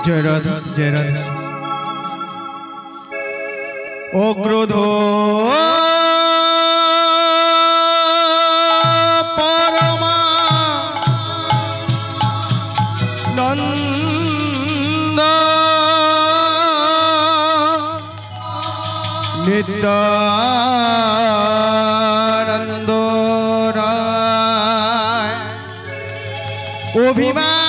जय राधा जय राधा। ओ क्रोध परमा नंद नित्यानंद राय अभिमान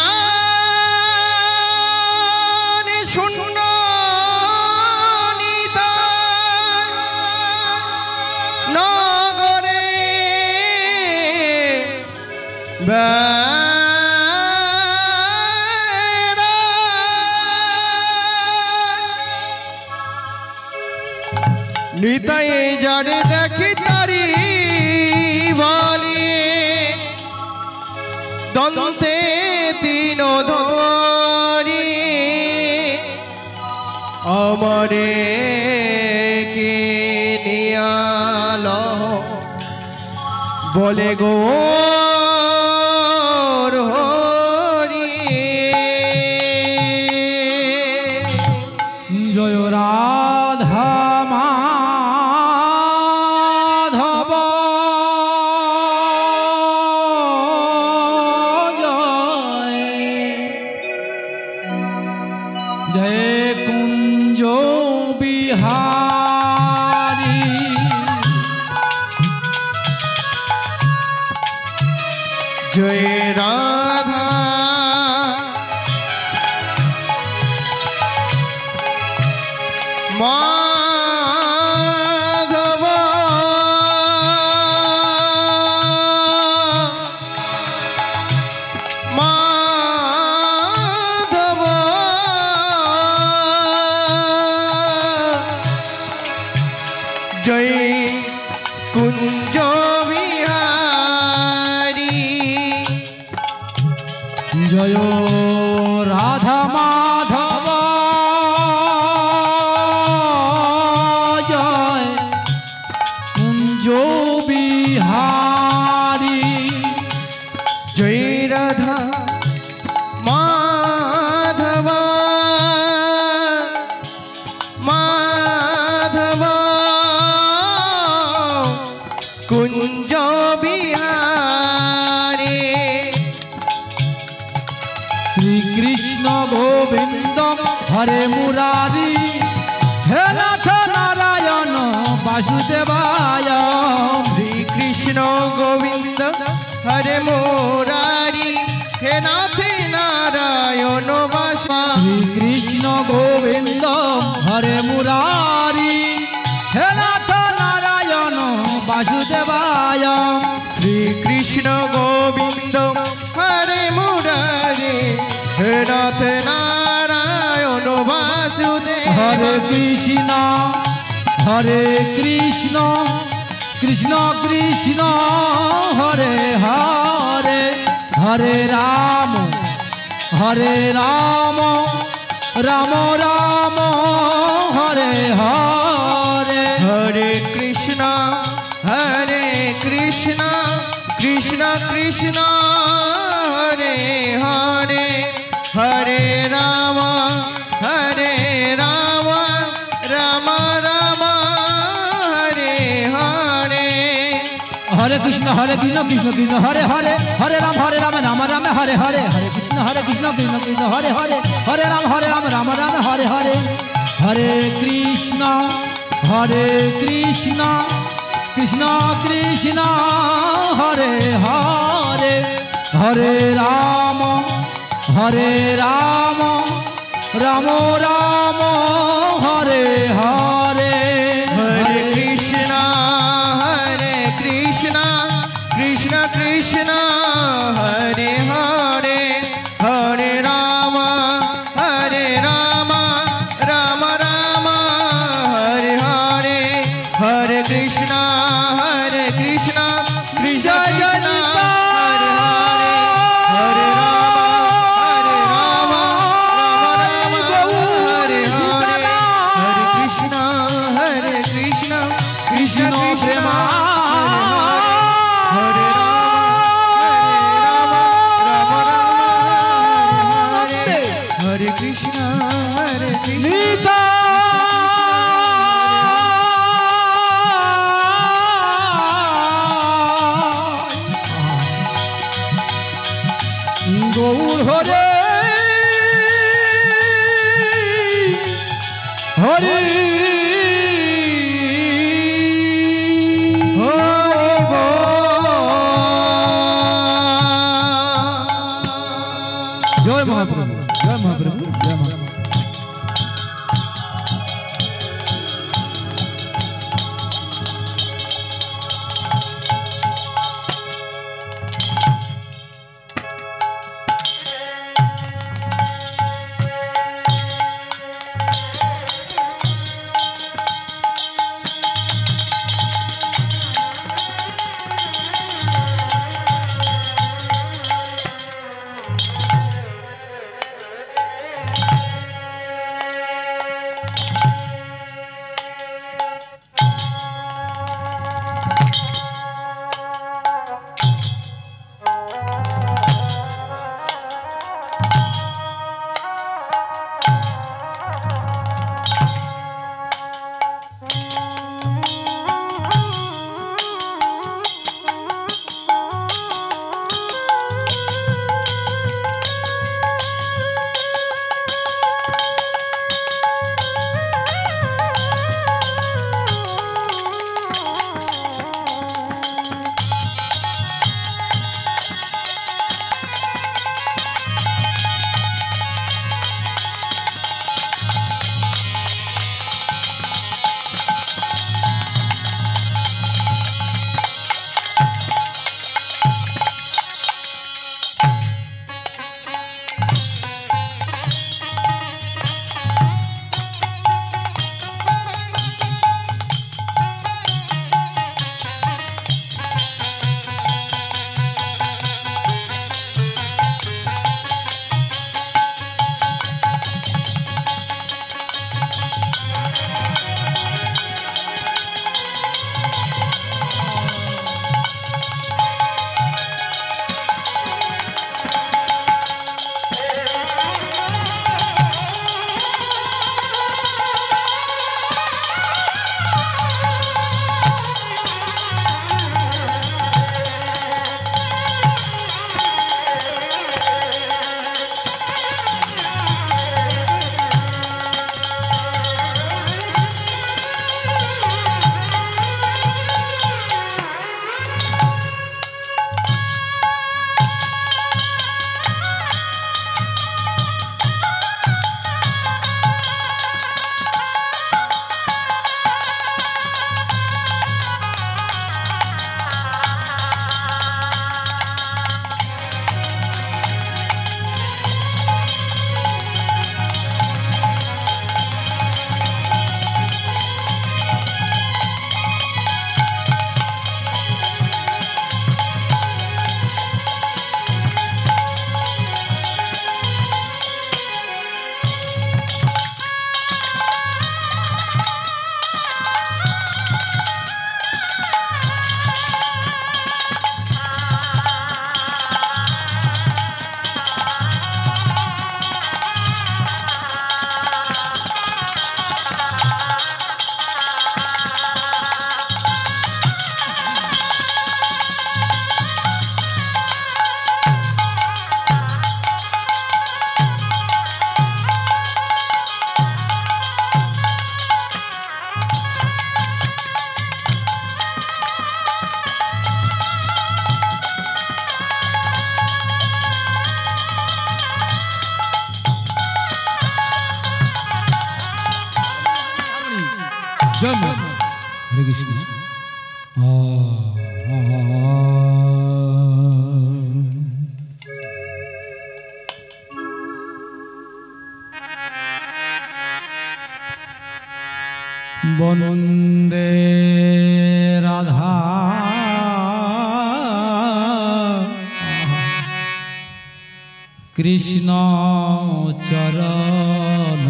निताई जाने देखी तारी वाली दंते तीनों धरी अमरे के नियालो बोले गो जय राधा माधव माधव जय कुंज जय राधा माधव जय कुंज बिहारी जय राधा माधव माधव कुंज बिहारी श्री कृष्ण गोविंद हरे मुरारी हे नाथ नारायण वासुदेवाय श्री कृष्ण गोविंद हरे मुरारी हे नाथ नारायण वासुदेवाय श्री कृष्ण गोविंद हरे मुरारी हे नाथ नारायण वासुदेवाय श्री कृष्ण गोविंद हरे मुरारी हे नाथ नारायण वासुदेव हरे कृष्ण कृष्ण कृष्ण हरे हरे हरे राम राम राम हरे हरे हरे कृष्ण कृष्ण कृष्ण हरे हरे हरे राम राम राम हरे हरे हरे कृष्ण कृष्ण कृष्ण हरे हरे हरे राम राम राम हरे हरे हरे कृष्ण कृष्ण कृष्ण हरे हरे हरे राम राम राम हरे हरे हरे कृष्ण कृष्ण कृष्ण हरे हरे हरे राम राम राम हरे हरे हरे कृष्ण कृष्ण कृष्ण हरे हरे हरे राम राम राम हरे हरे हरे कृष्ण कृष्ण कृष्ण हरे গৌর হরে হরি জয় মহাপ্রভু জয় মহাপ্রভু জয় মহাপ্রভু। हरे कृष्ण वंदे राधा कृष्ण चरण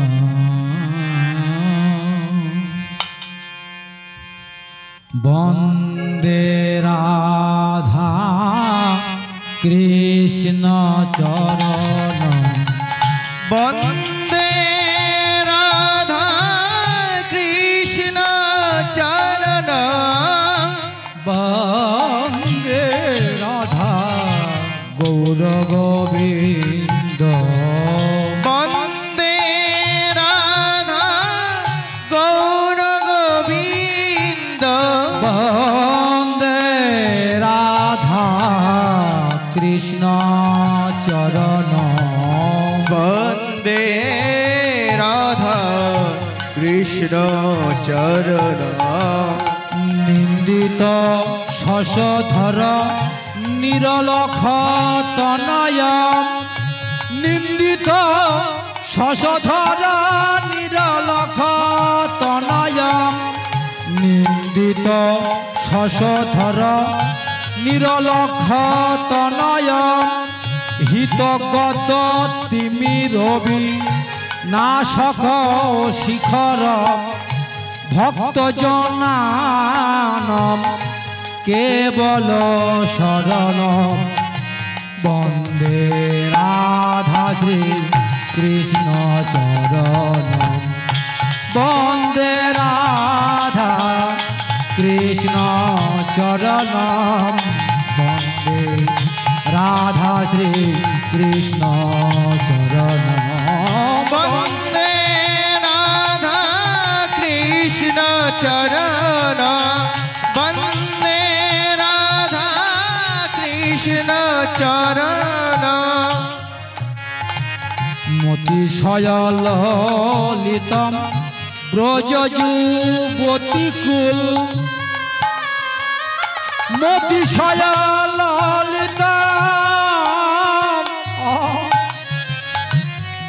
वंदे राधा कृष्ण चरण वंदे राधा कृष्ण चरण वंदे राधा गौर गोविंद वन्दे राधा कृष्ण चरण निंदित शशधर निरलख तनय निंदित शशधर निरलख तनय निंदित शशधर निरलख तनय हितगत तिमिरवि नाशक शिखर भक्त जनानम केवल शरण वंदे राधा श्री कृष्ण चरण वंदे राधा कृष्ण चरण वंदे राधा श्री कृष्ण चरण वन्दे राधा कृष्ण चरण वन्दे राधा कृष्ण चरण मोतिशय ललितम ब्रजयुवती कुल मोतिशय ललितम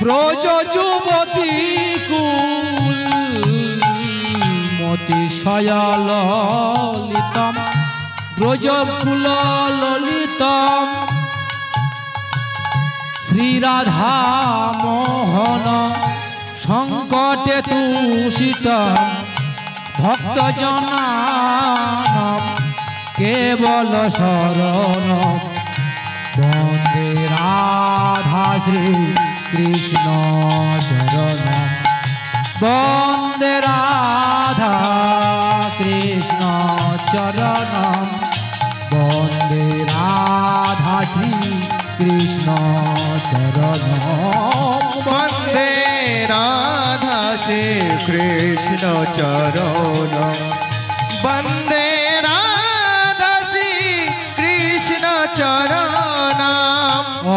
ब्रजयुवती कुल मोतिशय ललितम ब्रजकुल ललितम श्री राधा मोहन संकटे तुषित भक्त जनानम केवल शरण वंदे राधा श्री कृष्ण चरण वंदे राधा कृष्ण चरण वंदे राधा श्री कृष्ण चरण वन्दे राधा श्री कृष्ण चरण वन्दे राधा श्री कृष्ण चरण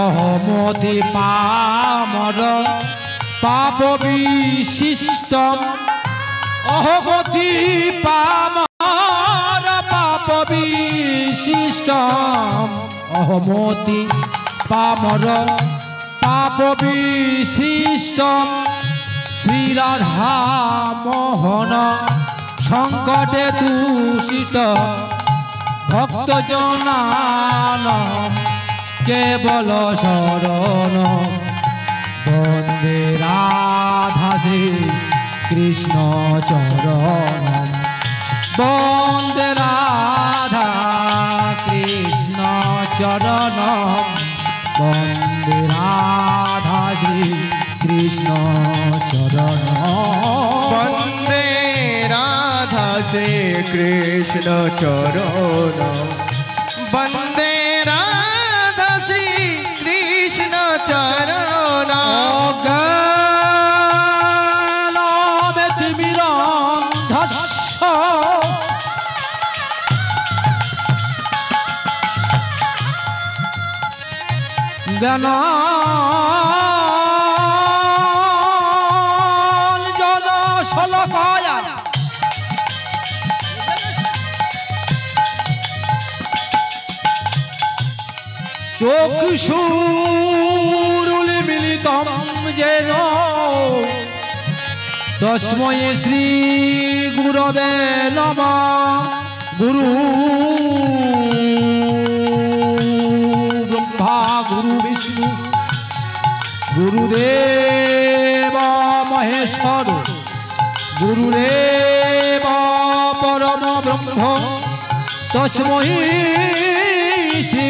अहमति पामर पाप विशिष्टम अहमति पामर पाप विशिष्टम अहमति पामर पाप विशिष्टम श्री राधा मोहन संकटे दूषित भक्त जनानम केवल शरण वंदे राधा श्री कृष्ण चरण वंदे राधा कृष्ण चरण वंदे राधा श्री कृष्ण चरण वन्दे राधा श्री कृष्ण चरण वन्दे राधा श्री कृष्ण चरण ज्ञानमेतिमिरन्धस्य ज्ञानाञ्जन शलाकाय चक्षुरुन्मीलितं येन तस्मै श्री गुरवे नमः गुरु ब्रह्मा गुरु विष्णु गुरुदेव महेश्वर गुरुदेव परम ब्रह्म तस्मै श्री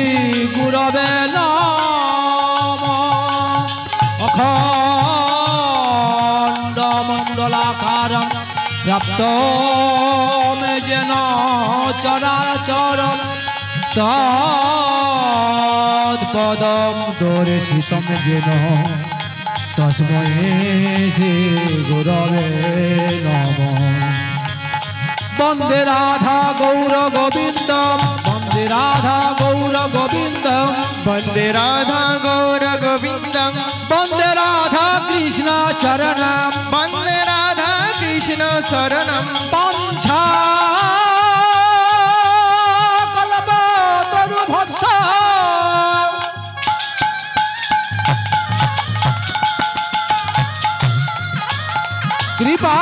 गुरवे नमः अखंड मंडलाकारं व्याप्तं येन चराचरं तत्पदं दर्शितं येन तस्मै श्री गुरवे नमः वन्दे राधा गौर गोविंद वन्दे वन्दे राधा गौर गोविन्दं वन्दे राधा गौर गोविन्दं वन्दे राधा कृष्ण चरणं वन्दे राधा कृष्ण शरणं वाञ्छा कल्पतरुभ्यश्च कृपा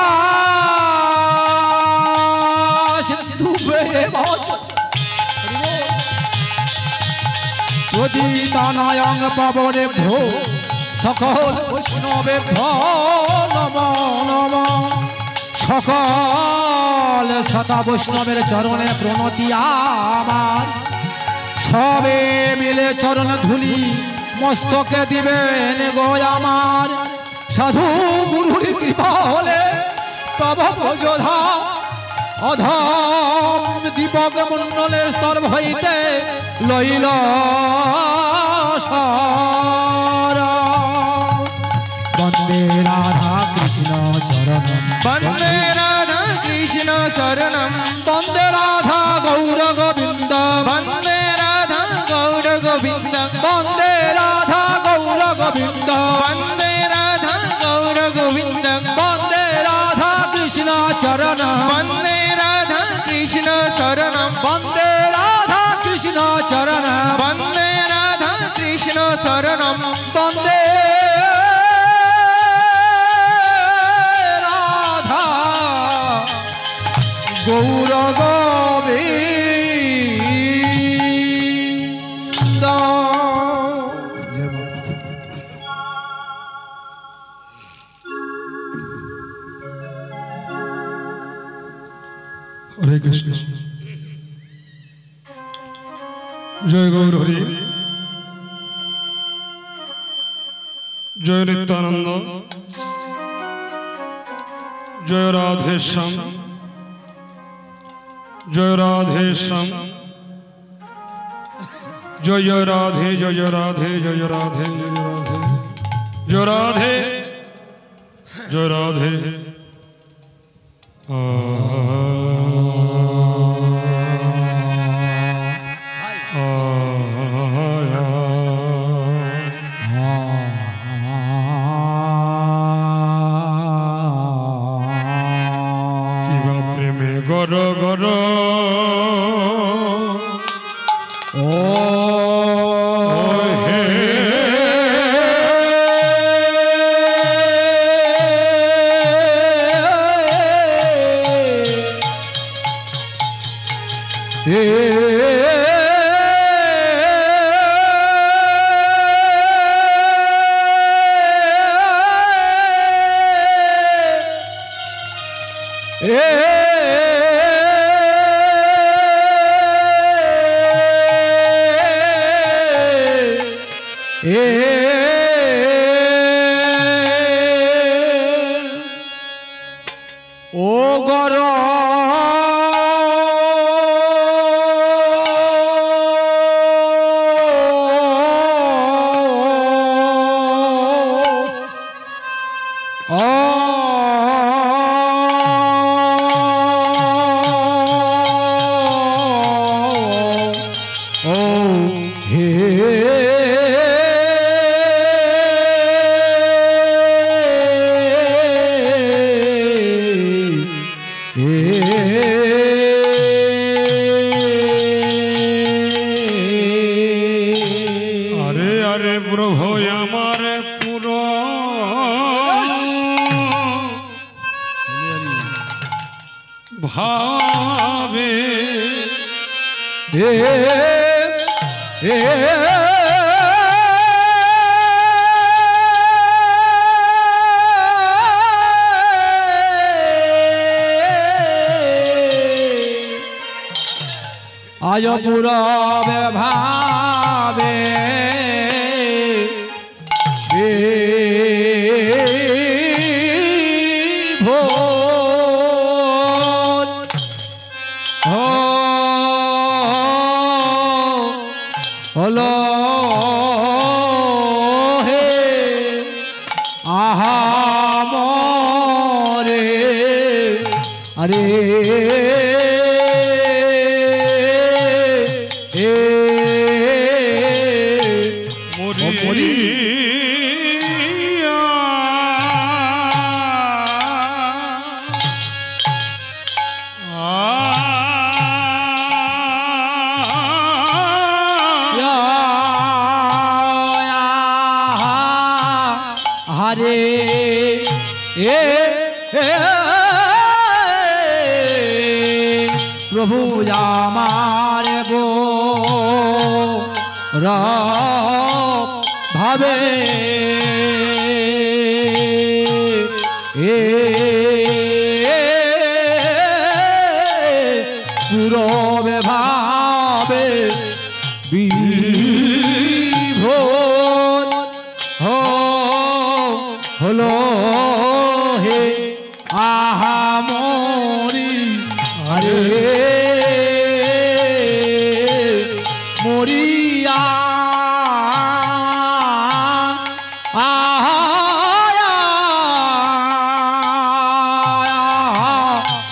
सिन्धुभ्येव पतितानां पावनेभ्यो सकल वैष्णवेभ्यो नमो नमः सकल सता वैष्णवेर चरणे प्रणति आमार सबे मिले चरण धूलि मस्तके दिबेन गो आमार साधु गुरुर कृपा होले तब भोजधा अधम दीपक मंडलेर स्तर हईते लइल वन्दे राधा कृष्ण चरणं वन्दे राधा कृष्ण शरणं वन्दे राधा गौर गोविन्द वन्दे राधा गौर गोविन्द वन्दे राधा गौर गोविन्द वन्दे राधा गौर गोविन्द वन्दे राधा कृष्ण चरणं वन्दे राधा कृष्ण शरणं वन्दे राधा कृष्ण चरणं वन्दे राधा कृष्ण शरणं वन्दे राधा गौर गोविन्द हरे कृष्ण जय गौर हरि जय नित्यानंद जय राधेश्याम जय राधेश्याम जय राधे जय राधे जय राधे जय राधे जय राधे जय राधे आज पुरबे भावे भोल हलो हे आहा मोरे अरे আরে এ প্রভু আমার গো ভাবে পুরবে ভাবে বিভোর হলো হে আহা মরি আরে মরিয়া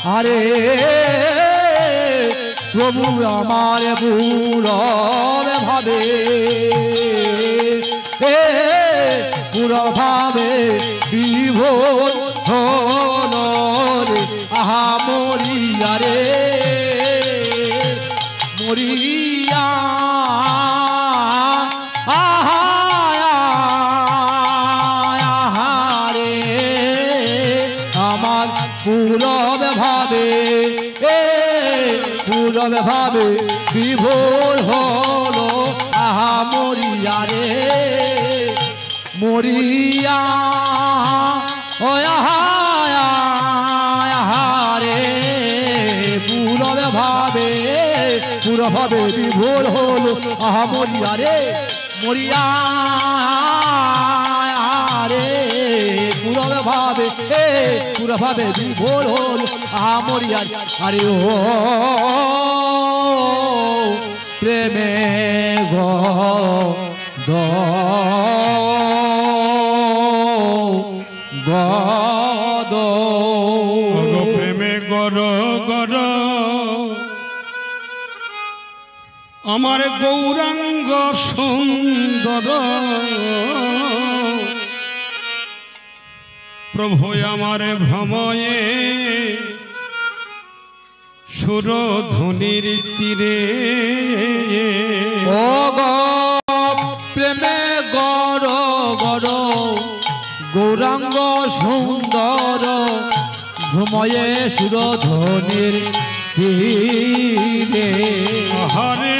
আরে প্রভু আমার পুরবে ভাবে পুরো ভাবে বিভোর হলো রে আহা মরিয়া রে মরিয়া রে আমার পুরবে ভাবে পুরবে ভাবে বিভোর হলো আহা মরিয়া রে মরিয়া ও রে পুরবে ভাবে পুরো ভাবে বিভোর হলো আহা মরিয়া রে মরিয়া রে পুরবে ভাবে পুরো ভাবে বিভোর হলো আহা মরিয়া আরে ও প্রেমে গদ প্রেমে গর গর আমার গৌরাঙ্গ সুন্দর প্রভু আমার ভ্রময়ে সুরধ্বনির তীরে ও প্রেমে গর গর গৌরাঙ্গ সুন্দর ভ্রময়ে সুরধ্বনির তীরে হরে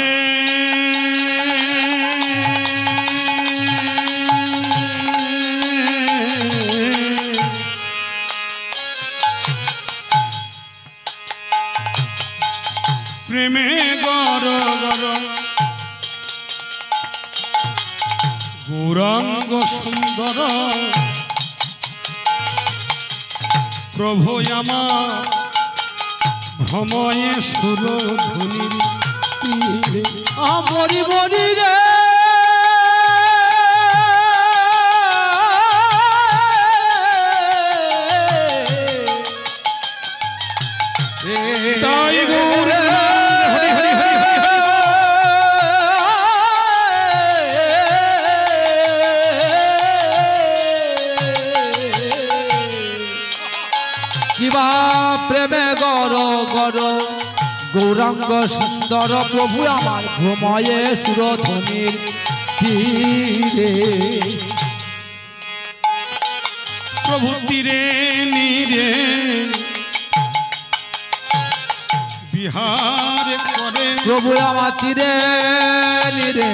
প্রেমে গর গর গৌরাঙ্গ সুন্দর প্রভু আমার ভ্রময়ে সুরধ্বনির তীরে মরি মরি রে তাই গৌরে কিবা প্রেমে গর গর গৌরাঙ্গ সুন্দর প্রভু আমার ভ্রময়ে সুরধ্বনির তীরে প্রভু তীরে নীরে বিহার করে প্রভু আমার তীরে নীরে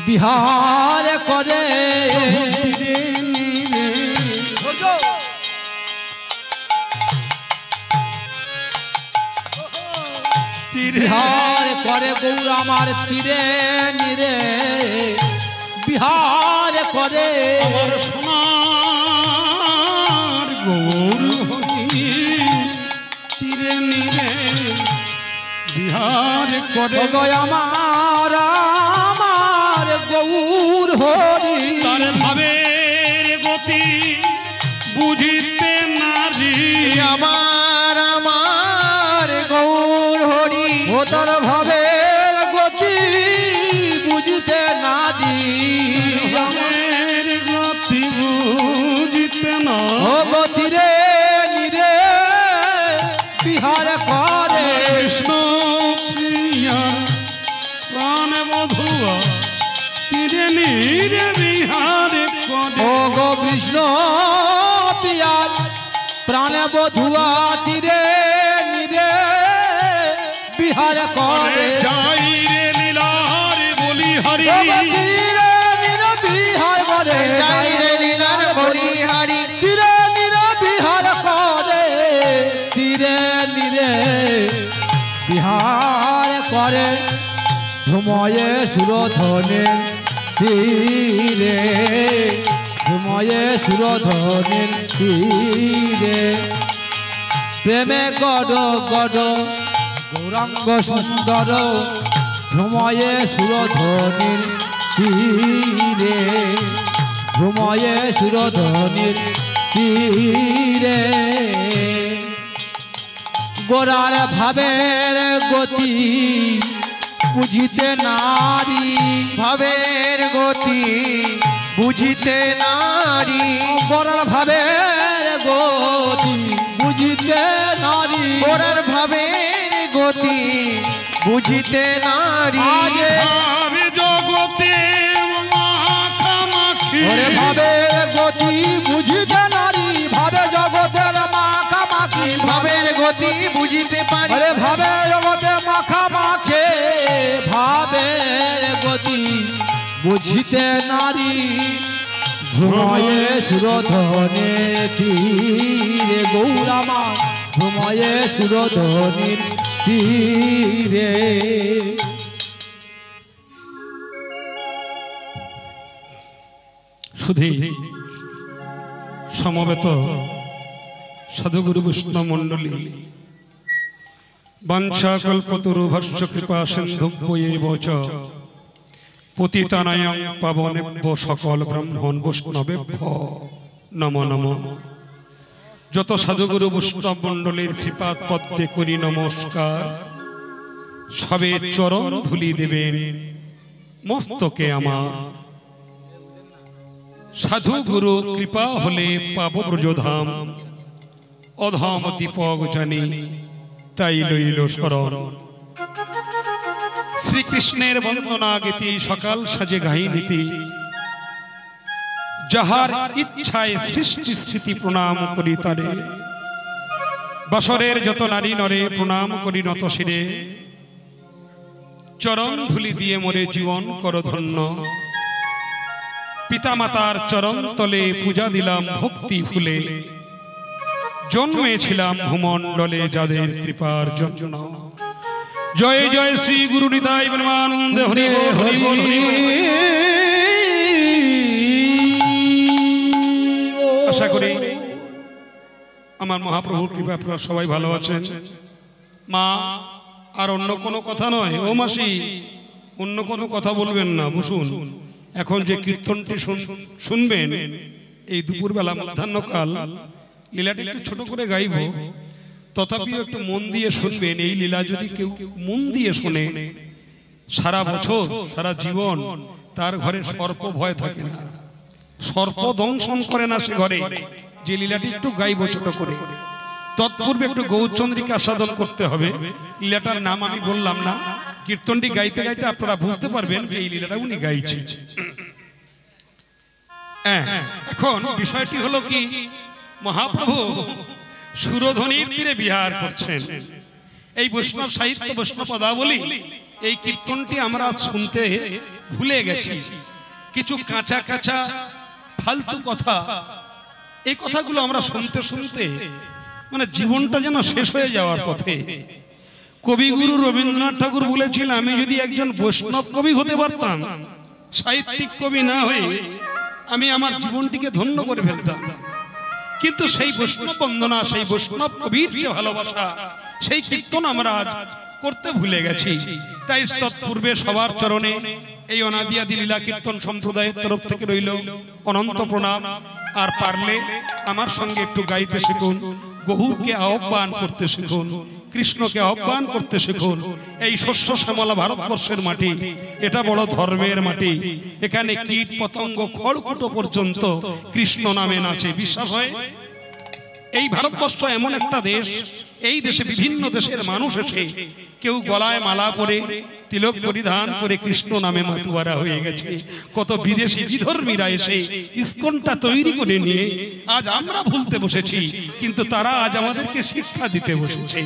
বিহার করে তীরে নীরে বিহার করে গৌর আমার তীরে নীরে বিহার করে আমার সোনার গৌর তীরে নীরে বিহার করে আমার আমার গৌর হরি তার ভাবের গতি বুঝিতে নারী আমার গৌর হরি ও তার ভাবের গতি বুঝিতে নারী ভাবের গতি বুঝিতে না ও গতি রে নিরে বিহার করে কৃষ্ণ প্রিয়া প্রাণ বধুয়া তীরে নীরে রে বিহার করে ও গো কৃষ্ণ পিয়ার প্রাণে বধুয়া তীরে নিরে বিহার করে যাই রে লীলার বলি হরি তীরে নিরে বিহার করে যাই রে লীলার বলিহারি তীরে নিরে বিহার করে তীরে নিরে বিহার করে ভ্রময়ে সুরধনে তীরে ভ্রময়ে সুরধনের তীরে প্রেমে গড গড গৌরাঙ্গ সুন্দর ভ্রময়ে সুরধনের তীরে ভ্রময়ে সুরধনের তীরে গোরার ভাবের গতি বুঝিতে নারী ভাবের গতি বুঝিতে নারী গোরার ভাবের গতি বুঝিতে নারী গোরার ভাবের গতি বুঝিতে নারী আগে ভাবে জগতে মাখামাখি ওরে ভাবের গতি বুঝিতে নারী ভাবে জগতের মাখামাখি ভাবের গতি বুঝিতে পারি ওরে ভাবে জগতে মাখামাখে ভাবের গতি বুঝিতে নারী ভ্রময়ে সুরধনে তীরে গৌরামা ভ্রময়ে সুরধনের তীরে শুধু সমবেত সাধুগুরু বৈষ্ণব মণ্ডলী বাঞ্ছা কল্পতরুভস্য কৃপা সিন্ধুভ্যৈব চ পতিতানায়ং পাবনেভ্য সকল ব্রাহ্মণ বৈষ্ণবেভ্য নমো নমঃ। যত সাধুগুরু বৈষ্ণব মণ্ডলীর শ্রীপাদ পদ্মে করি নমস্কার। সবে চরণ ধুলি দেবেন মস্তকে আমার। সাধু গুরু কৃপা হলে পাব ব্রজধাম, অধম দীপক জানি তাই লইল শরণ। শ্রীকৃষ্ণের বন্দনা গীতি সকাল সাজে গাই নীতি, যাহার ইচ্ছায় সৃষ্টি স্মৃতি প্রণাম করি তারে। বাসরের যত নারী নরে প্রণাম করি নত শিরে, চরণ ধুলি দিয়ে মোরে জীবন কর ধন্য। পিতামাতার চরণ তলে পূজা দিলাম ভক্তি ফুলে, জন্মেছিলাম ভূমণ্ডলে যাদের কৃপার জন্য। জয় জয় শ্রী গুরু নিতাই প্রেমানন্দ হরি বল হরি বল হরি বল। আশা করি আমার মহাপ্রভুর কৃপা আপনারা সবাই ভালো আছেন। মা, আর অন্য কোনো কথা নয়, ও মাসি অন্য কোনো কথা বলবেন না, বসুন। এখন যে কীর্তনটি শুনবেন এই দুপুরবেলা মধ্যাহ্নকাল, লীলাটি একটু ছোট করে গাইব, তথাপিও একটু মন দিয়ে শুনবেন। এই লীলা যদি কেউ মন দিয়ে শোনে, সারা বছর সারা জীবন তার ঘরে সর্প ভয় থাকে না, সর্প দংশন করে না সে ঘরে। যে লীলাটি একটু গাইব ছোট করে, তৎপূর্বে একটু গৌরচন্দ্রিকা আস্বাদন করতে হবে। লীলাটার নাম আমি বললাম না, কীর্তনটি গাইতে গাইতে আপনারা বুঝতে পারবেন যে এই লীলাটা উনি গাইছেন। এখন বিষয়টি হলো কি, মহাপ্রভু সুরধনির তীরে বিহার করছেন। এই বৈষ্ণব সাহিত্য বৈষ্ণব পদাবলী এই কীর্তনটি আমরা শুনতে ভুলে গেছি। কিছু কাঁচা কাঁচা ফালতু কথা, এই কথাগুলো আমরা শুনতে শুনতে মানে জীবনটা যেন শেষ হয়ে যাওয়ার পথে। কবিগুরু রবীন্দ্রনাথ ঠাকুর বলেছিলেন, আমি যদি একজন বৈষ্ণব কবি হতে পারতাম, সাহিত্যিক কবি না হয়ে আমি আমার জীবনটিকে ধন্য করে ফেলতাম। কিন্তু সেই বৈষ্ণব বন্দনা, সেই বৈষ্ণব কবির যে ভালোবাসা, সেই কীর্তন আমরা করতে ভুলে গেছি। তাই তৎপূর্বে সবার চরণে এই অনাদি আদি লীলা কীর্তন সম্প্রদায়ের তরফ থেকে রইল অনন্ত প্রণাম। আর পারলে আমার সঙ্গে একটু গাইতে শিখুন, গহুকে আহ্বান করতে শিখুন, কৃষ্ণকে আহ্বান করতে শিখুন। এই শস্য শ্যামলা ভারতবর্ষের মাটি, এটা বড় ধর্মের মাটি। এখানে কীট পতঙ্গ খড়কুটো পর্যন্ত কৃষ্ণ নামে নাচে। বিশ্বাস হয়? এই ভারতবর্ষ এমন একটা দেশ, এই দেশে বিভিন্ন দেশের মানুষ এসে কেউ গলায় মালা পরে তিলক পরিধান করে কৃষ্ণ নামে মাতুয়ারা হয়ে গেছে। কত বিদেশি বিধর্মীরা এসে ইসকনটা তৈরি করে নিয়ে আজ আমরা ভুলতে বসেছি, কিন্তু তারা আজ আমাদেরকে শিক্ষা দিতে বসেছে।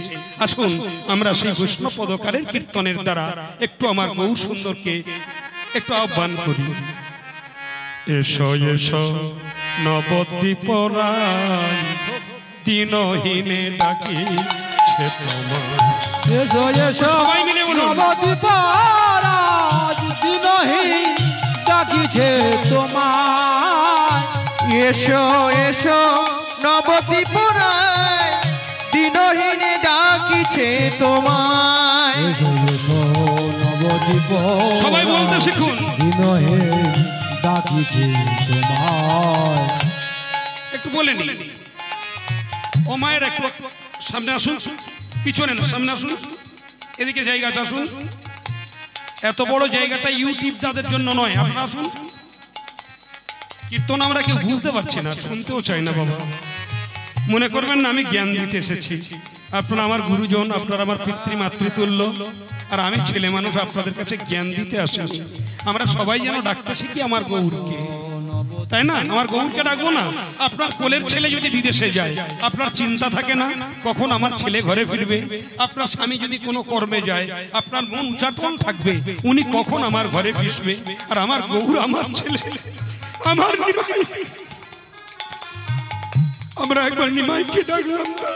আসুন আমরা সেই বৈষ্ণব পদকারের কীর্তনের দ্বারা একটু আমার গৌর সুন্দরকে একটু আহ্বান করি। এসো এসো নবদ্বীপ রায়, দিনহীনে ডাকিছে তোমায়। এসো এসো সবাই মিলে বলুন। নবদ্বীপ রায়, দিনহীন ডাকিছে তোমায়। এসো এসো নবদ্বীপ রায়, দিনহীন ডাকিছে তোমায়। এসো এসো নবদ্বীপ সবাই বলতে শিখুন। দিনহীন ডাকিছে তোমায়। একটু বলে নি। ও মায়ের একটু সামনে আসুন, পিছনে না সামনে আসুন, এদিকে জায়গাটা আসুন। এত বড় জায়গাটা ইউটিউব তাদের জন্য নয়, আপনারা আসুন। কীর্তন আমরা কেউ বুঝতে পারছি না, শুনতেও চাই না বাবা, মনে করবেন না আমি জ্ঞান দিতে এসেছি। আপনারা আমার গুরুজন, আপনারা আমার পিতৃ মাতৃতুল্য, আর আমি ছেলে মানুষ আপনাদের কাছে জ্ঞান দিতে আসেনি। আমরা সবাই যেন ডাকতে শিখি আমার গৌরকে, তাই না? আমার গৌরকে ডাকবো না। আপনার কোলের ছেলে যদি বিদেশে যায়, আপনার চিন্তা থাকে না কখন আমার ছেলে ঘরে ফিরবে? আপনার স্বামী যদি কোনো কর্মে যায়, আপনার মন উচাটন থাকবে উনি কখন আমার ঘরে ফিরবে? আর আমার গৌর আমার ছেলে, আমার নিমাই। আমরা একবার নিমাইকে ডাকলাম না।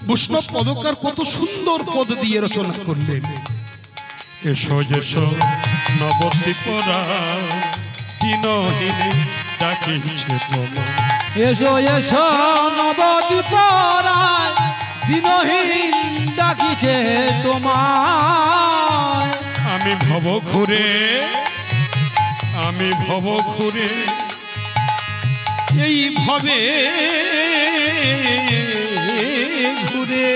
বৈষ্ণব পদকার কত সুন্দর পদ দিয়ে রচনা করলেন। এসো এসো নবদ্বীপ রায়, দিনহীনে ডাকিছে তোমায়। এসো এসো নবদ্বীপ রায়, দিনহীন ডাকিছে তোমায়। আমি ভব ঘুরে, আমি ভব ঘুরে এই ভবে ঘুরে।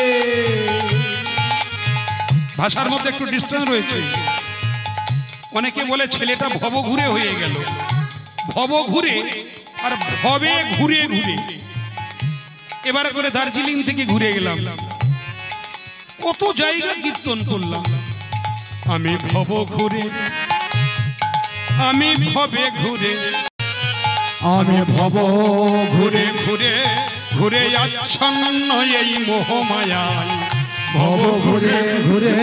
ভাষার মধ্যে একটু ডিস্টেন্স রয়েছে। অনেকে বলে ছেলেটা ভব ঘুরে হয়ে গেল। ভব ঘুরে আর ভবে ঘুরে ঘুরে। এবারে করে দার্জিলিং থেকে ঘুরে গেলাম, কত জায়গা কীর্তন করলাম। আমি ভব ঘুরে, আমি ভবে ঘুরে, আমি ভব ঘুরে ঘুরে ঘুরে আচ্ছন্ন এই মোহমায়ায়। ভব ঘুরে ঘুরে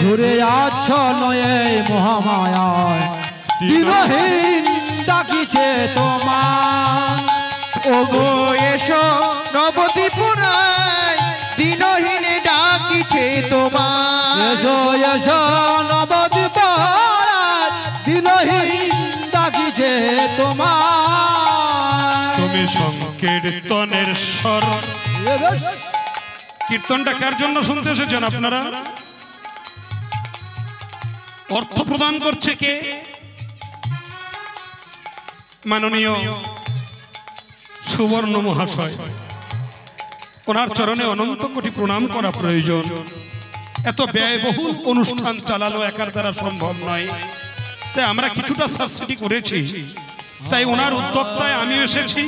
ঘুরে আচ্ছন্ন এই মহামায়ায়। দিনহীন ডাকিছে তোমায়। ওগো এসো নবদ্বীপ রায়, দিনহীন ডাকিছে তোমায়। এসো এসো নবদ্বীপ রায়, দিনহীন ডাকিছে তোমায়। তুমি সংকীর্তনের স্বর। কীর্তনটা কার জন্য শুনতে এসেছেন আপনারা? অর্থ প্রদান করছে কে? মাননীয় সুবর্ণ মহাশয়। ওনার চরণে অনন্ত কোটি প্রণাম করা প্রয়োজন। এত ব্যয়বহুল অনুষ্ঠান চালানো একার দ্বারা সম্ভব নয়, তাই আমরা কিছুটা সাবসিডি করেছি। তাই ওনার উদ্যোক্তায় আমিও এসেছি,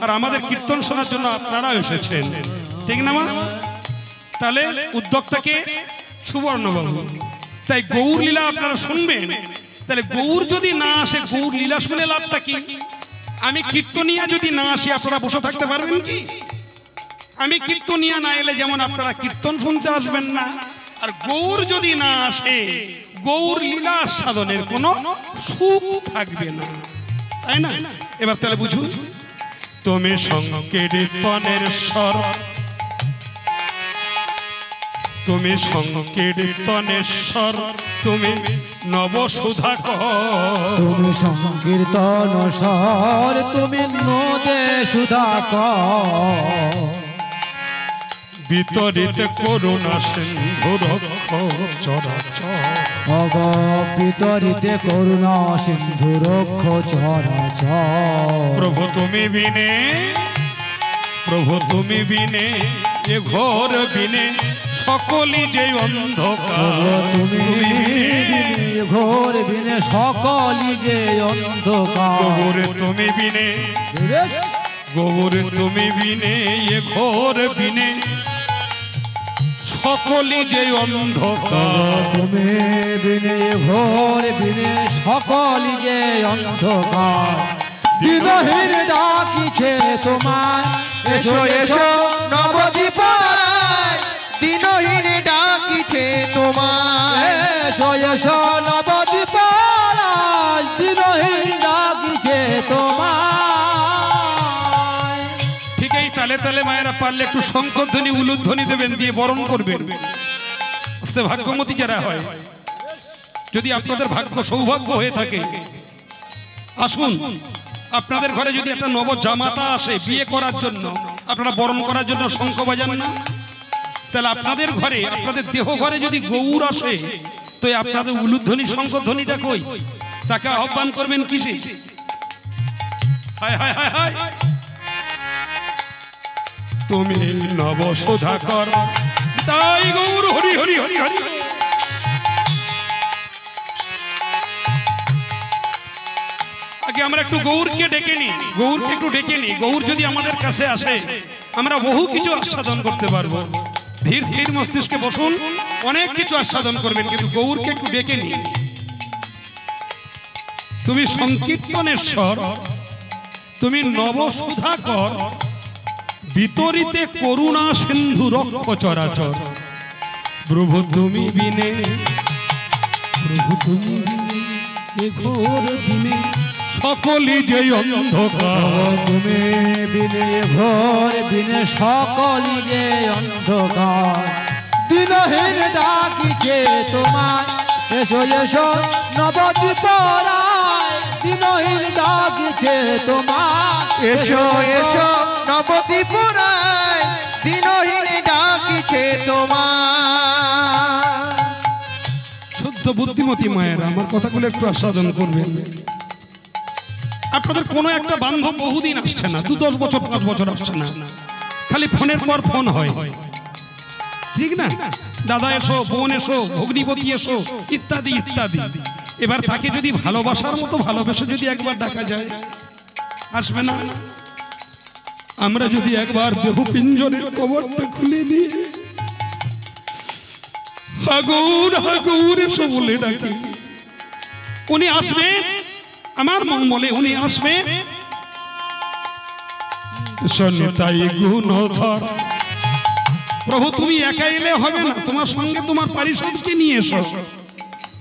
আর আমাদের কীর্তন শোনার জন্য আপনারাও এসেছেন, ঠিক না মা? তাহলে উদ্যোক্তাকে সুবর্ণবাবু। তাই গৌর লীলা আপনারা শুনবেন। তাহলে গৌর যদি না আসে, গৌর লীলা শুনে লাভটা কি? আমি কীর্তনিয়া যদি না আসি, আপনারা বসে থাকতে পারবেন কি? আমি কীর্তনিয়া না এলে যেমন আপনারা কীর্তন শুনতে আসবেন না, আর গৌর যদি না আসে, গৌর লীলা সাধনের কোনো সুখ থাকবে না, তাই না? এবার তাহলে বুঝুন। তুমি সংকীর্তনের স্বর, তুমি সংকীর্তনের স্বর, তুমি নবসুধাকর। তুমি সংকীর্তন স্বর, তুমি নদে সুধাকর। বিতরিত করুণা সিন্ধু রক্ষ চরাচর। অগ বিতরিতে করুণা সিন্ধু রক্ষ চরাচর। প্রভু তুমি বিনে, প্রভু তুমি বিনে এ ঘোর বিনে সকলই যে অন্ধকার। তুমি ঘোর বিনে সকলই যে অন্ধকার। প্রভুরে তুমি বিনে গৌর তুমি বিনে এ ঘোর বিনে সকলি যে অন্ধকার, তুমি বিনে ঘোর বিনে সকলি যে অন্ধকার, দিনহীন ডাকিছে তোমায় এসো এসো নবদ্বীপ রায়, দিনহীন ডাকিছে তোমায়। এসো এসো নবদ্বীপ রায়, দিনহীন ডাকিছে তোমায়। ঠিক এই তালে তালে মায়েরা পারলে একটু শঙ্করধ্বনি উলুধ্বনি দেবেন, দিয়ে বরণ করবেন। আস্তে ভাগ্যমতী যারা হয়, যদি আপনাদের ভাগ্য সৌভাগ্য হয়ে থাকে, আসুন আপনাদের ঘরে যদি একটা নব জামাতা আসে বিয়ে করার জন্য, আপনারা বরণ করার জন্য শঙ্খ বাজান না? তাহলে আপনাদের ঘরে, আপনাদের দেহ ঘরে যদি গৌর আসে, তো আপনাদের উলুধ্বনি শঙ্করধ্বনিটা কই? তাকে আহ্বান করবেন কিসে? হায় হায় হায় হায়, তুমি নব সুধাকর, তাই গৌর হরি হরি হরি হরি। আগে আমরা একটু গৌরকে ডেকে নিই, গৌরকে একটু ডেকে নিই। গৌর যদি আমাদের কাছে আসে, আমরা বহু কিছু আস্বাদন করতে পারবো। ধীর স্থির মস্তিষ্কে বসুন, অনেক কিছু আস্বাদন করবেন, কিন্তু গৌরকে একটু ডেকে নিই। তুমি সংকীর্তনেশ্বর, তুমি নবসুধাকর, বিতরিতে করুণা সিন্ধু রক্ষ চরাচর। প্রভু তুমি বিনে, প্রভু তুমি বিনে ঘোর বিনে সকলি যে অন্ধকার, তুমি বিনে ঘোর বিনে সকলি যে অন্ধকার, দিনহীন ডাকিছে তোমায়। এসো এসো নবদ্বীপ রায়, দিনহীন ডাকিছে তোমায়। এসো এসো নবদ্বীপ রায়, দিনহীন ডাকিছে তোমায়। শুদ্ধ বুদ্ধিমতী মায়েরা আমার কথাগুলো একটু আস্বাদন করবেন। আপনাদের কোনো একটা বান্ধব বহুদিন আসছে না, 2-10 বছর 5 বছর আসছে না, খালি ফোনের পর ফোন হয়, ঠিক না? দাদা এসো, বোন এসো, ভগ্নিপতি এসো, ইত্যাদি ইত্যাদি। এবার তাকে যদি ভালোবাসার মতো ভালোবেসে যদি একবার ডাকা যায়, আসবে না? আমরা যদি একবার দেহ পিঞ্জরের কবরটা খুলে দিয়ে হাগুর হাগুর এসো বলে ডাকি, উনি আসবে। আমার মন বলে উনি আসবে। সনিতাই গুণধর, প্রভু তুমি একা এলে হবে না, তোমার সঙ্গে তোমার পারিষদকে নিয়ে এসো।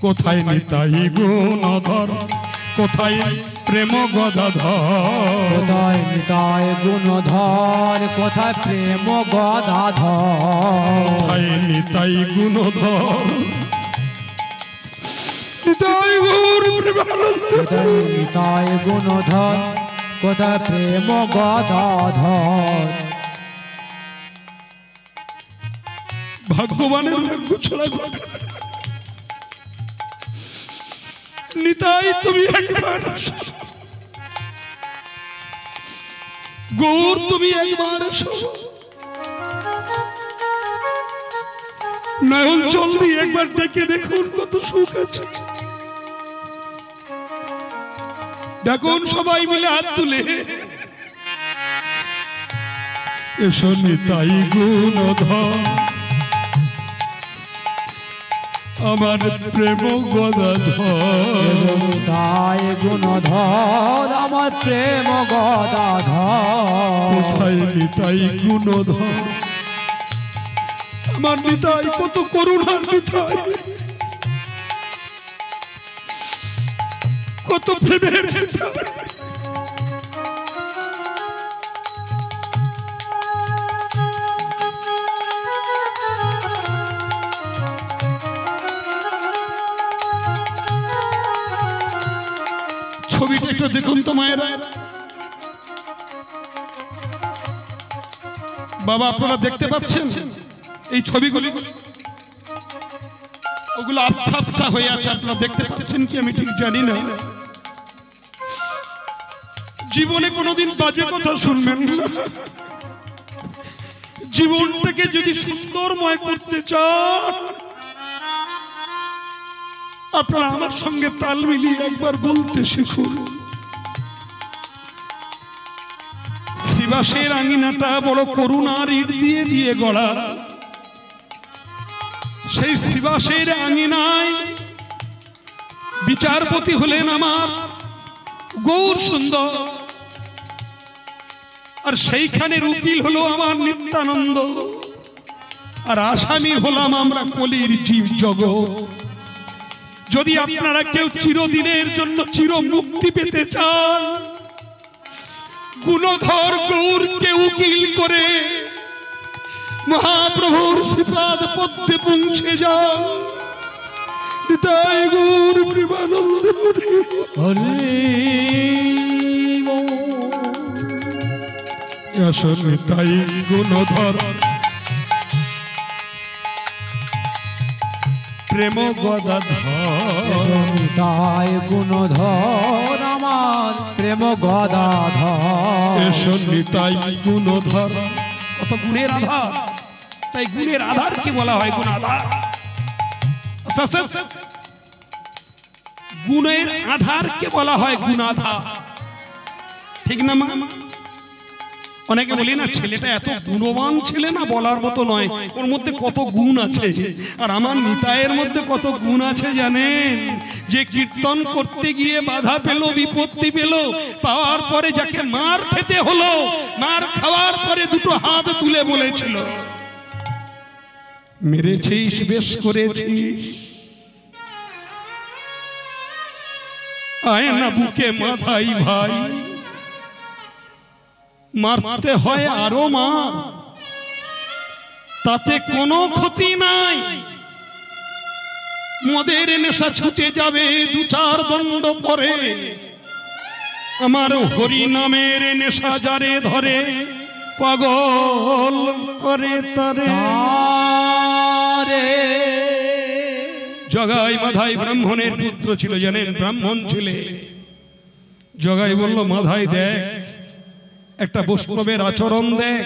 কোথায় নিতাই গুণধর, কোথায় প্রেম গদাধর, কোথায় নিতাই গুণধর, কোথায় প্রেম গদাধর, কোথায় নিতাই গুণধর, নিতাই গৌর প্রেমানন্দ, কোথায় নিতাই গুণধর, কোথায় প্রেম গদাধর। ভাগ্যবানের ভাগ্য ছড়া ঘটে না। নিতাই তুমি একবার এসো, গৌর তুমি একবার এসো, নয়ন জলদি একবার ডেকে দেখুন কত সুখ আছে। দেখুন সবাই মিলে হাত তুলে, এসো নিতাই গুণধর, আমার প্রেম গদাধর, নিতাই গুণধর, আমার প্রেম গদাধর। কোথায় নিতাই গুণধর, আমার নিতাই কত করুণা, নিতাই কত প্রেমের নিতাই। ছবিটা একটু দেখুন তো মায়েরা। বাবা আপনারা দেখতে পাচ্ছেন এই ছবিগুলি? ওগুলো আচ্ছা আচ্ছা হয়ে আছে, আপনারা দেখতে পাচ্ছেন কি আমি ঠিক জানি না। জীবনে কোনোদিন বাজে কথা শুনবেন না। জীবনটাকে যদি সুন্দরময় করতে চান, আপনারা আমার সঙ্গে তাল মিলিয়ে একবার বলতে শিখুন, শ্রীমৎ শ্রীবাসের আঙিনাটা বড় করুণার ইট দিয়ে দিয়ে গড়া। সেই শ্রীবাসের আঙিনায় বিচারপতি হলেন আমার গৌর সুন্দর, আর সেইখানে উকিল হলো আমার নিত্যানন্দ, আর আসামি হলাম আমরা কলির জীব জগৎ। যদি আপনারা কেউ চিরদিনের জন্য চির মুক্তি পেতে চান, গুণধর গৌরকে উকিল করে মহাপ্রভুর শ্রীপাদ পদ্মে পৌঁছে যান। নিতাই গৌর প্রেমানন্দে আসল নিতাই গুণধর প্রেম গদাধর, নিতাই গুণধর আমার প্রেম গদাধর। এসো নিতাই গুণধর, কত গুণের আধার, তাই গুণের আধারকে বলা হয় গুণাধার। গুণের আধারকে বলা হয় গুণাধার, ঠিক না মা? অনেকে বলি না ছেলেটা এত গুণবান ছেলে না, বলার মতো নয়, ওর মধ্যে কত গুণ আছে। আর আমার নিতাইয়ের মধ্যে কত গুণ আছে জানেন? যে কীর্তন করতে গিয়ে বাধা পেল, বিপত্তি পেল, পাওয়ার পরে যাকে মার খেতে হলো, মার খাওয়ার পরে দুটো হাত তুলে বলেছিল, মেরেছিস বেশ করেছিস, আয় না বুকে মাথাই ভাই, মারতে হয় আরো মার, তাতে কোনো ক্ষতি নাই, মদের নেশা ছুটে যাবে দু চার দণ্ড পরে, আমার হরি নামের নেশা যারে ধরে পাগল করে তারে। জগাই মাধাই ব্রাহ্মণের পুত্র ছিল, জানেন? ব্রাহ্মণ ছিলে। জগাই বলল, মাধাই দেখ, একটা বৈষ্ণবের আচরণ দেখ।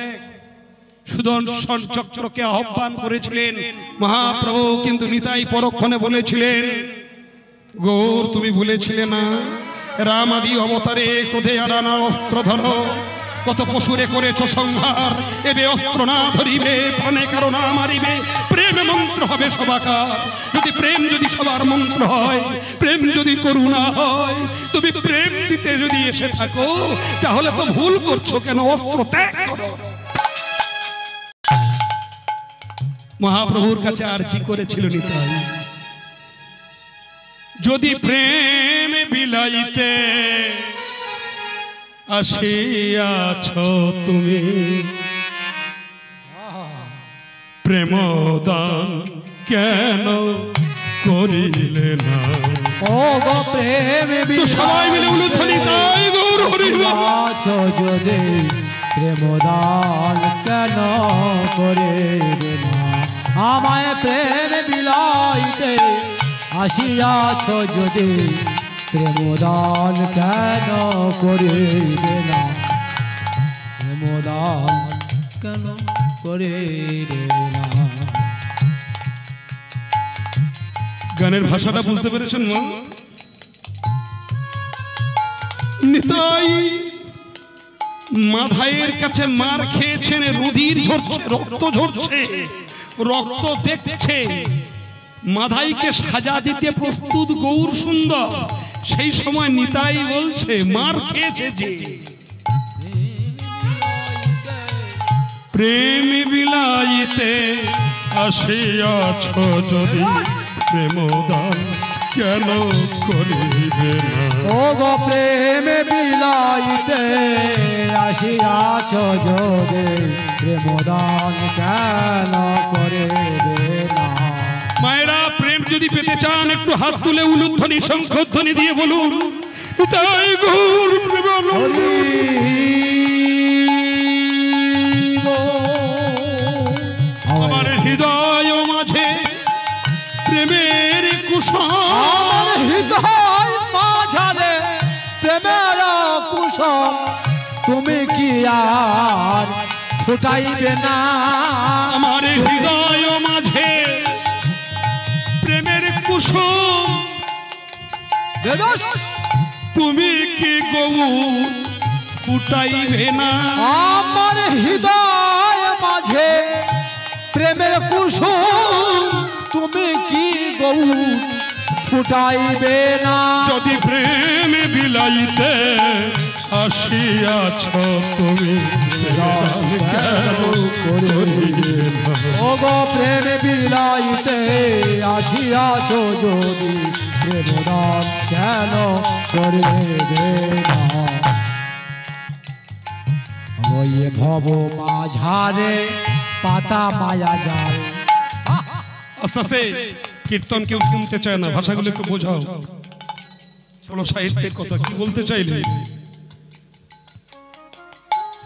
সুদর্শন চক্রকে আহ্বান করেছিলেন মহাপ্রভু, কিন্তু নিতাই পরক্ষণে বলেছিলেন, গৌর তুমি বলেছিলে না রাম আদি অবতারে ক্রোধে আরানা অস্ত্র ধরো, কত পশুরে করেছ সংহার, এবে অস্ত্র না ধরিবে, প্রাণে কারো না মারিবে, প্রেম মন্ত্র হবে সবাকার। যদি প্রেম যদি সবার মন্ত্র হয়, প্রেম যদি করুণা হয়, তুমি প্রেম দিতে যদি এসে থাকো, তাহলে তো ভুল করছো, কেন অস্ত্র ত্যাগ করো। মহাপ্রভুর কাছে আরজি করেছিল নিতাই, যদি প্রেম বিলাইতে আসিয়াছ তুমি, প্রেমদান কেন করিলে না? ও গো প্রেম সবাই মিলে উলুধ্বনি তাই গৌর হরি আছো যদি, প্রেমদান কেন করিলে না? আমায় প্রেম বিলাইতে আসিয়াছ যদি, প্রেমদান কেন করিবে না? প্রেমদান কেন করিবে না? গানের ভাষাটা বুঝতে পেরেছেন মা? নিতাই মাধাইয়ের কাছে মার খেয়েছেন, রুধির ঝরছে, রক্ত ঝরছে, রক্ত দেখছে, মাধাইকে সাজা দিতে প্রস্তুত গৌর সুন্দর। সেই সময় নিতাই বলছে, মার খেয়েছে যে, প্রেম বিলাইতে আসিয়াছ যদি, প্রেমদান কেন করিবে না? ও গো প্রেম বিলাইতে আসিয়াছ যদি, প্রেমদান কেন করিবে না? মায়েরা, প্রেম যদি পেতে চান একটু হাত তুলে উলুধ্বনি শঙ্খধ্বনি দিয়ে বলুন, তাই গৌর প্রেমানন্দ। আমার হৃদয় মাঝে প্রেমের কুসুম, আমার হৃদয় মাঝে প্রেমের কুসুম, তুমি কি আর ফুটাইবে না? আমার হৃদয় মাঝে প্রেমের কুসুম, তুমি কি গৌর ফুটাইবে না আমার হৃদয় মাঝে প্রেমের কুসুম তুমি কি গৌ ফুটাইবে না যদি প্রেমে বিলাইতে আসিয়াছ তুমি ওগো প্রেমে বিলাইতে আসিয়াছ যদি প্রেমদান কেন করিবে না ওই ভব মাঝারে পাতা মায়া জাল আস্তে আস্তে কীর্তন কেউ শুনতে চায় না ভাষাগুলো একটু বোঝাও চলো সাহিত্যের কথা কি বলতে চাইলে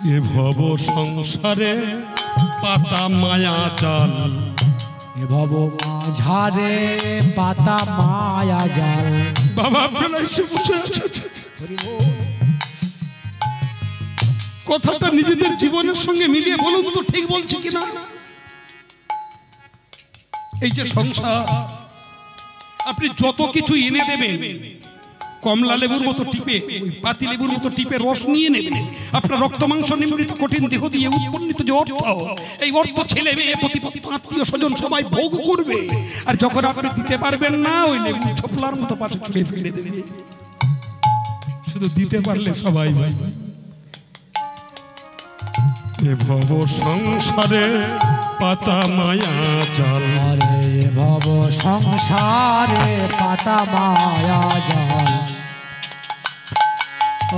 এ ভব সংসারে পাতা মায়া জাল এ ভব মাঝারে পাতা মায়া জাল বাবা আপনারা এসে বসে আছে কথাটা নিজেদের জীবনের সঙ্গে মিলিয়ে বলুন তো ঠিক বলছি কিনা এই যে সংসার আপনি যত কিছু এনে দেবেন কমলা লেবুর মতো টিপে পাতি লেবুর মতো টিপে রস নিয়ে নেবেন আপনার রক্ত মাংস নিম্নিত কঠিন দেহ দিয়ে উৎপন্নিত যে অর্থ এই অর্থ ছেলে মেয়ে প্রতিপত্তি আত্মীয় স্বজন সবাই ভোগ করবে আর যখন আপনি দিতে পারবেন না ওই লেবু ছোপলার মতো পাশে ছুঁড়ে ফেলে দেবে শুধু দিতে পারলে সবাই ভাই এ ভব সংসারে পাতা মায়া জাল আরে ভব সংসারে পাতা মায়া জাল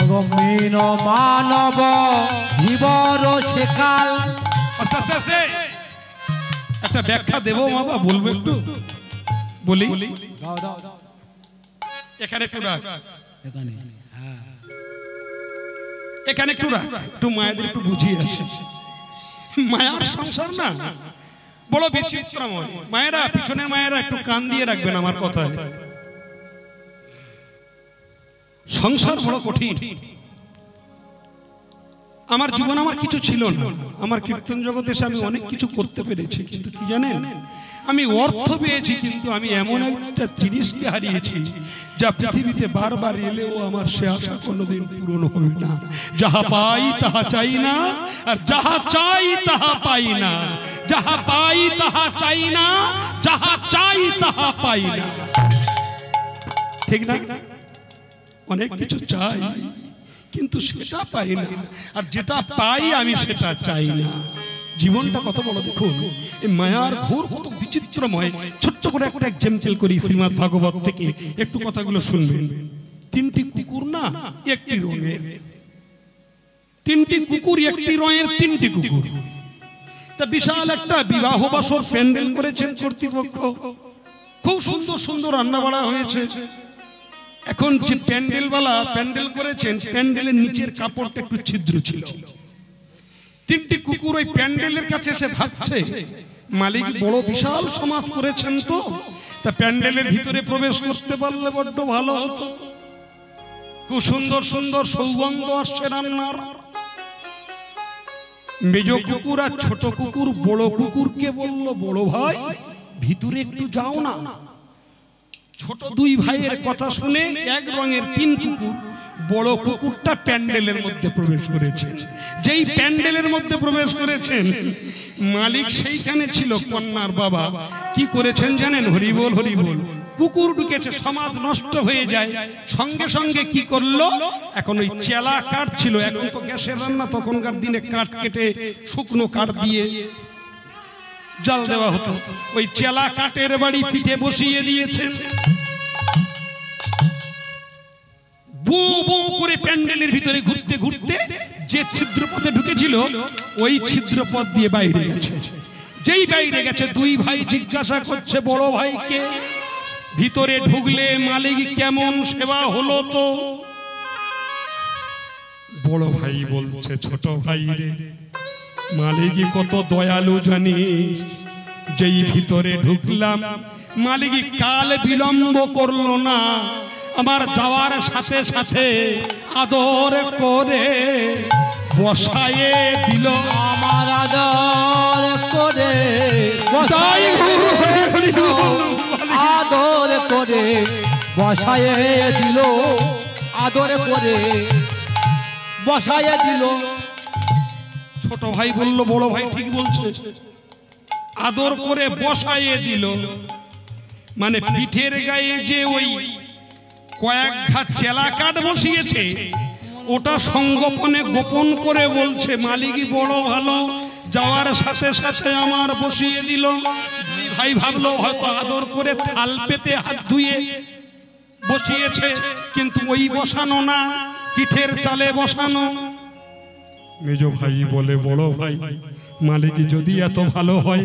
গমিন মানব ধীবর সেকাল আস্তে আস্তে আস্তে একটা ব্যাখ্যা দেবো বাবা বলবো একটু বলি এখানে একটু রাখ এখানে একটু রাখ একটু মায়েদের একটু বুঝিয়ে আসে মায়ার সংসার না বড় বিচিত্রময় মায়েরা পিছনের মায়েরা একটু কান দিয়ে রাখবেন আমার কথায় সংসার বড় কঠিন আমার জীবন আমার কিছু ছিল না আমার কীর্তন জগতে এসে আমি অনেক কিছু করতে পেরেছি কিন্তু কি জানেন আমি অর্থ পেয়েছি কিন্তু আমি এমন একটা জিনিসকে হারিয়েছি যা পৃথিবীতে বারবার এলেও আমার সে আশা কোনোদিন পূরণ হবে না যাহা পাই তাহা চাই না আর যাহা চাই তাহা পাই না যাহা পাই তাহা চাই না যাহা চাই তাহা পাই না ঠিক না অনেক কিছু চাই কিন্তু সেটা পাই না আর যেটা পাই আমি সেটা চাই না জীবনটা কত বড় দেখুন এই মায়ার ঘোর কত বিচিত্রময় ছোট্ট করে একটা এক্সাম্পল করি শ্রীমদ্ ভাগবত থেকে একটু কথাগুলো শুনবেন তিনটি কুকুর না একটি রঙের তিনটি কুকুর একটি রঙের তিনটি কুকুর তা বিশাল একটা বিবাহ বাসর প্যান্ডেল করেছেন কর্তৃপক্ষ খুব সুন্দর সুন্দর রান্না বাড়া হয়েছে এখন যে প্যান্ডেলওয়ালা প্যান্ডেল করেছেন প্যান্ডেলের নিচের কাপড়টা একটু ছিদ্র ছিল তিনটি কুকুর ওই প্যান্ডেলের কাছে এসে ভাবছে মালিক বড় বিশাল সমাজ করেছেন তো তা প্যান্ডেলের ভিতরে প্রবেশ করতে পারলে বড্ড ভালো হতো খুব সুন্দর সুন্দর সৌগন্ধ আসছে রান্নার মেজ কুকুর আর ছোট কুকুর বড় কুকুরকে বলল বড় ভাই ভিতরে একটু যাও না ছোট দুই ভাইয়ের কথা শুনে এক রঙের তিন কুকুর বড় কুকুরটা প্যান্ডেলের মধ্যে প্রবেশ করেছেন যেই প্যান্ডেলের মধ্যে প্রবেশ করেছেন মালিক সেইখানে ছিল কন্যার বাবা কি করেছেন জানেন হরিবোল হরিবোল কুকুর ঢুকেছে সমাজ নষ্ট হয়ে যায় সঙ্গে সঙ্গে কি করলো এখন ওই চেলা কাঠ ছিল এখন তো গ্যাসের রান্না তখনকার দিনে কাঠ কেটে শুকনো কাঠ দিয়ে জাল দেওয়া হতো ওই চেলা কাঠের বাড়ি পিঠে বসিয়ে দিয়েছে বো বো করে প্যান্ডেলের ভিতরে ঘুরতে ঘুরতে যে ছিদ্রপথে ঢুকেছিল ওই ছিদ্রপথ দিয়ে বাইরে গেছে যেই বাইরে গেছে দুই ভাই জিজ্ঞাসা করছে বড় ভাইকে ভিতরে ঢুকলে মালিক কেমন সেবা হলো তো বড় ভাই বলছে ছোট ভাই রে মালিক কত দয়ালু জানিস যেই ভিতরে ঢুকলাম মালিক কাল বিলম্ব করলো না আমার যাওয়ার সাথে সাথে আদর করে বসায়ে দিল আমার আদর করে আদর করে বসায়ে দিল আদর করে বসাইয়া দিল। ছোট ভাই বলল বড় ভাই ঠিক বলছে, আদর করে বসাইয়ে দিল। মানে পিঠের গায়ে যে ওই কয়েক ঘা চেলা কাঠ বসিয়েছে, ওটা সংগোপনে গোপন করে বলছে মালিকই বড় ভালো, যাওয়ার সাথে সাথে আমার বসিয়ে দিল। দুই ভাই ভাবলো হয়তো আদর করে থাল পেতে হাত ধুয়ে বসিয়েছে, কিন্তু ওই বসানো না, পিঠের চালে বসানো। মেজ ভাই বলে বড় ভাই, মালিক যদি এত ভালো হয়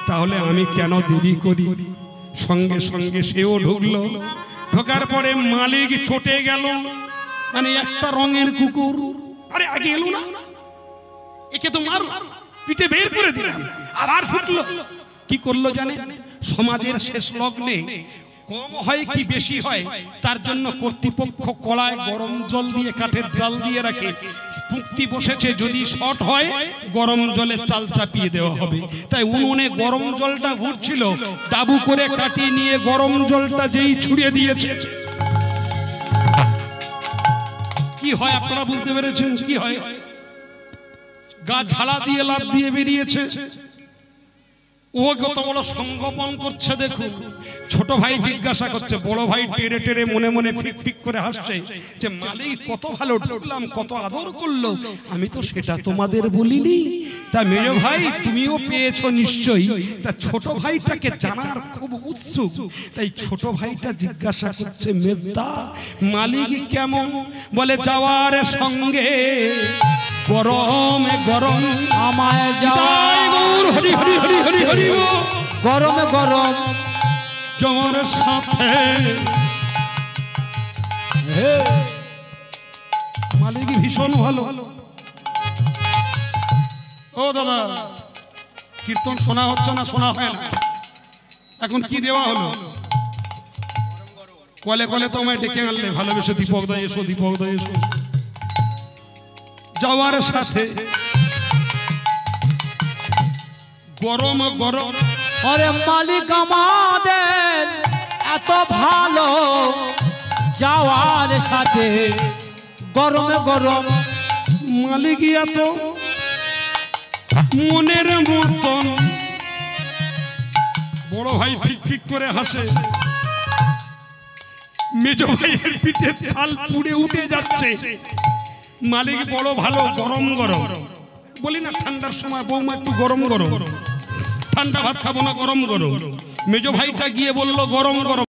তাহলে আমি কেন দেরি করি? সঙ্গে সঙ্গে সেও ঢুকলো। ঢোকার পরে মালিক চটে গেল, মানে একটা রঙের কুকুর। আরে আগে এলো না, একে তো মার পিঠে বের করে দিলাম, আবার ফুটলো। কি করলো জানে? সমাজের শেষ লগ্নে কম হয় কি বেশি হয় তার জন্য কর্তৃপক্ষ কলায় গরম জল দিয়ে কাঠের জাল দিয়ে রাখে। পুক্তি বসেছে, যদি শর্ট হয় গরম জলে চাল চাপিয়ে দেওয়া হবে। তাই উনুনে গরম জলটা ফুটছিল, ডাবু করে কাটিয়ে নিয়ে গরম জলটা যেই ছুড়ে দিয়েছে, কি হয় আপনারা বুঝতে পেরেছেন? কি হয়? গা ঝাড়া দিয়ে লাফ দিয়ে বেরিয়েছে। ও কত বড় সংগোপন করছে দেখুন। ছোট ভাই জিজ্ঞাসা করছে, বড় ভাই টেরে টেরে মনে মনে ফিক ফিক করে হাসছে যে মালিক কত ভালো ঢুকলাম, কত আদর করলো, আমি তো সেটা তোমাদের বলিনি। তা মেজ ভাই তুমিও পেয়েছো নিশ্চয়ই। তা ছোট ভাইটাকে জানার খুব উৎসুক, তাই ছোট ভাইটা জিজ্ঞাসা করছে, মেজদা মালিক কেমন? বলে যাওয়ার সঙ্গে গরম গরম আমায় যাওয়ার হরি হরি হরি হরি হরি গরম গরম জমর সাথে। মালিক ভীষণ ভালো। ও দাদা, কীর্তন শোনা হচ্ছে না? শোনা হয় না। এখন কি দেওয়া হলো? কলে কলে তোমায় ডেকে আনলে, ভালোবেসে দীপক দা এসো, দীপক দা এসো। যাওয়ার সাথে গরম গরম। আরে মালিক আমাদের এত ভালো, যাওয়ার সাথে গরম গরম। মালিক এত মনের মতন। বড় ভাই ঠিক ঠিক করে হাসে। মেজ ভাইয়ের পিঠে ছাল পুড়ে উঠে যাচ্ছে। মালিক বড় ভালো, গরম গরম। বলি না ঠান্ডার সময় বৌমা একটু গরম গরম, ঠান্ডা ভাত খাবো না, গরম গরম। মেজ ভাইটা গিয়ে বললো গরম গরম।